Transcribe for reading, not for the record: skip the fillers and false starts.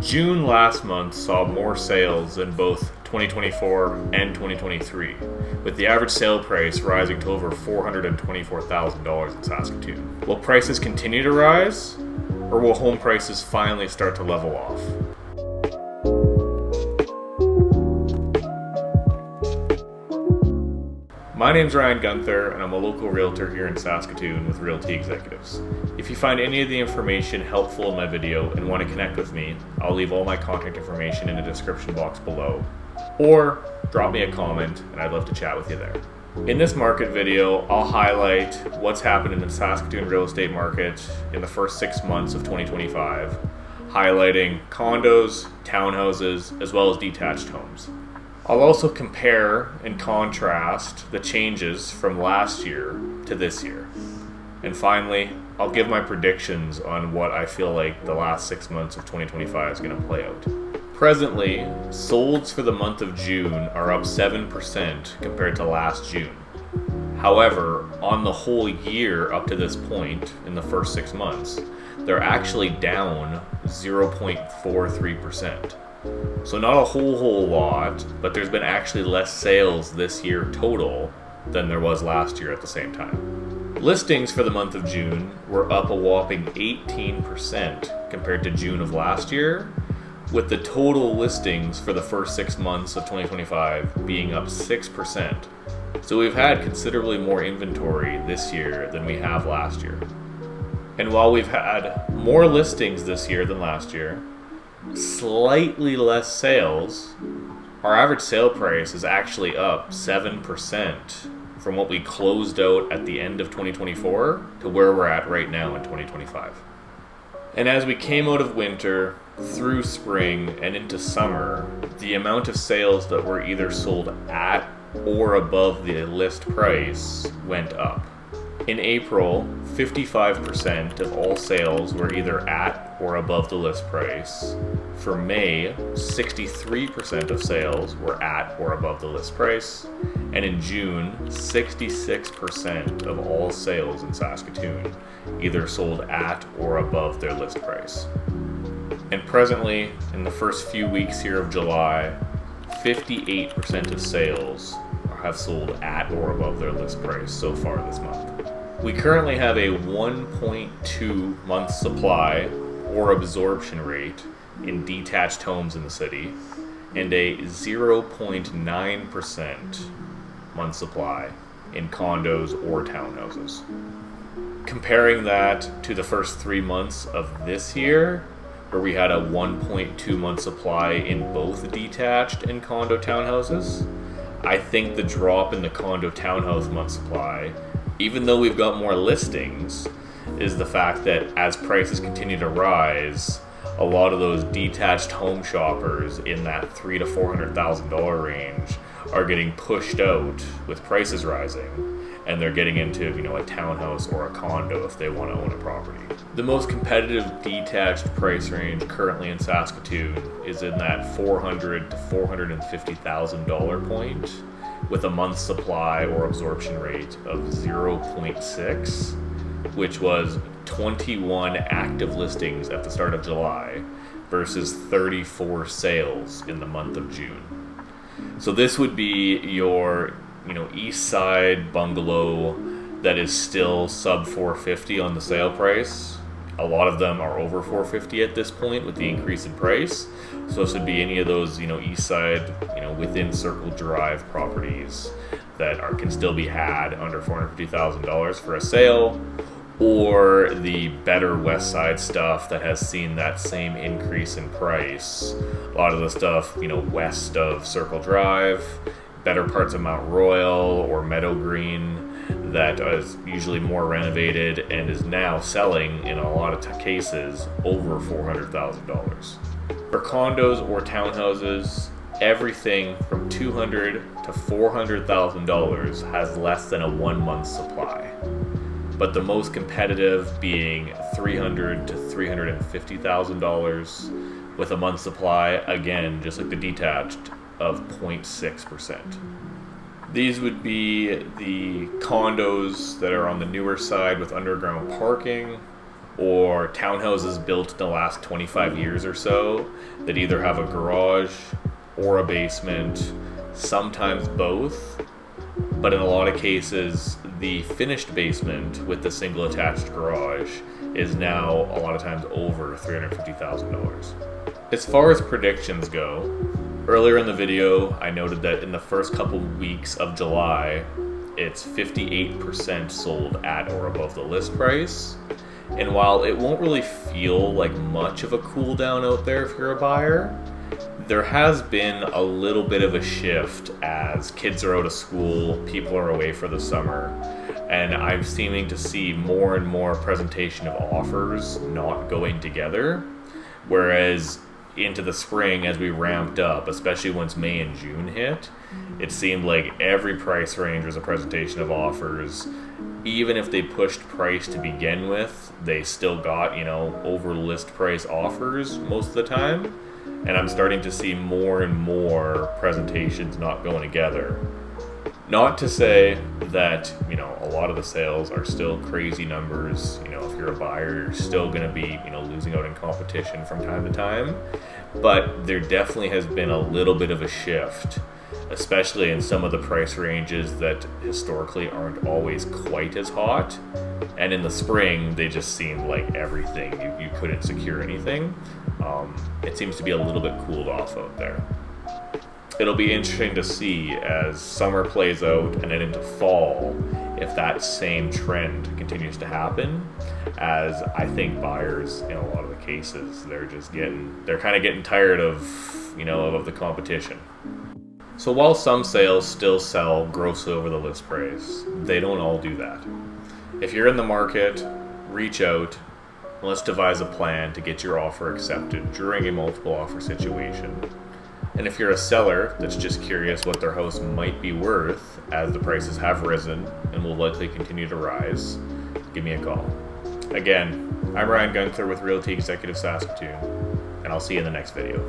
June last month saw more sales than both 2024 and 2023, with the average sale price rising to over $424,000 in Saskatoon. Will prices continue to rise, or will home prices finally start to level off? My name's Ryan Guenther, and I'm a local realtor here in Saskatoon with Realty Executives. If you find any of the information helpful in my video and want to connect with me, I'll leave all my contact information in the description box below, or drop me a comment and I'd love to chat with you there. In this market video, I'll highlight what's happened in the Saskatoon real estate market in the first 6 months of 2025, highlighting condos, townhouses, as well as detached homes. I'll also compare and contrast the changes from last year to this year. And finally, I'll give my predictions on what I feel like the last 6 months of 2025 is going to play out. Presently, solds for the month of June are up 7% compared to last June. However, on the whole year up to this point, in the first 6 months, they're actually down 0.43%. So not a whole lot, but there's been actually less sales this year total than there was last year at the same time. Listings for the month of June were up a whopping 18% compared to June of last year, with the total listings for the first 6 months of 2025 being up 6%. So we've had considerably more inventory this year than we have last year. And while we've had more listings this year than last year, slightly less sales, our average sale price is actually up 7% from what we closed out at the end of 2024 to where we're at right now in 2025. And as we came out of winter, through spring, and into summer, the amount of sales that were either sold at or above the list price went up. In April, 55% of all sales were either at or above the list price. For May, 63% of sales were at or above the list price. And in June, 66% of all sales in Saskatoon either sold at or above their list price. And presently, in the first few weeks here of July, 58% of sales have sold at or above their list price so far this month. We currently have a 1.2 month supply or absorption rate in detached homes in the city, and a 0.9% month supply in condos or townhouses. Comparing that to the first 3 months of this year, where we had a 1.2 month supply in both detached and condo townhouses, I think the drop in the condo townhouse month supply, even though we've got more listings, is the fact that as prices continue to rise, a lot of those detached home shoppers in that $300,000 to $400,000 range are getting pushed out with prices rising, and they're getting into, a townhouse or a condo if they want to own a property. The most competitive detached price range currently in Saskatoon is in that $400,000 to $450,000 point, with a month supply or absorption rate of 0.6, which was 21 active listings at the start of July versus 34 sales in the month of June. So this would be your, east side bungalow that is still sub 450 on the sale price. A lot of them are over 450 at this point with the increase in price. So this would be any of those, east side, within Circle Drive properties that can still be had under $450,000 for a sale, or the better west side stuff that has seen that same increase in price. A lot of the stuff, west of Circle Drive, better parts of Mount Royal or Meadow Green, that is usually more renovated and is now selling in a lot of cases over $400,000. For condos or townhouses, everything from $200,000 to $400,000 has less than a 1 month supply, but the most competitive being $300,000 to $350,000, with a month supply, again, just like the detached, of 0.6%. These would be the condos that are on the newer side with underground parking, or townhouses built in the last 25 years or so that either have a garage or a basement, sometimes both, but in a lot of cases the finished basement with the single attached garage is now a lot of times over $350,000. As far as predictions go, earlier in the video I noted that in the first couple weeks of July it's 58% sold at or above the list price. And while it won't really feel like much of a cool down out there if you're a buyer, there has been a little bit of a shift as kids are out of school, people are away for the summer, and I'm seeming to see more and more presentation of offers not going together. Whereas into the spring, as we ramped up, especially once May and June hit, it seemed like every price range was a presentation of offers. Even if they pushed price to begin with, they still got, over list price offers most of the time. And I'm starting to see more and more presentations not going together. Not to say that, a lot of the sales are still crazy numbers. If you're a buyer, you're still going to be, losing out in competition from time to time. But there definitely has been a little bit of a shift, especially in some of the price ranges that historically aren't always quite as hot. And in the spring, they just seemed like everything. You couldn't secure anything. It seems to be a little bit cooled off out there. It'll be interesting to see as summer plays out and then into fall if that same trend continues to happen, as I think buyers in a lot of the cases, they're kind of getting tired of the competition. So while some sales still sell grossly over the list price, they don't all do that. If you're in the market, reach out. Let's devise a plan to get your offer accepted during a multiple offer situation. And if you're a seller that's just curious what their house might be worth as the prices have risen and will likely continue to rise, give me a call. Again, I'm Guenther with Realty Executives Saskatoon, and I'll see you in the next video.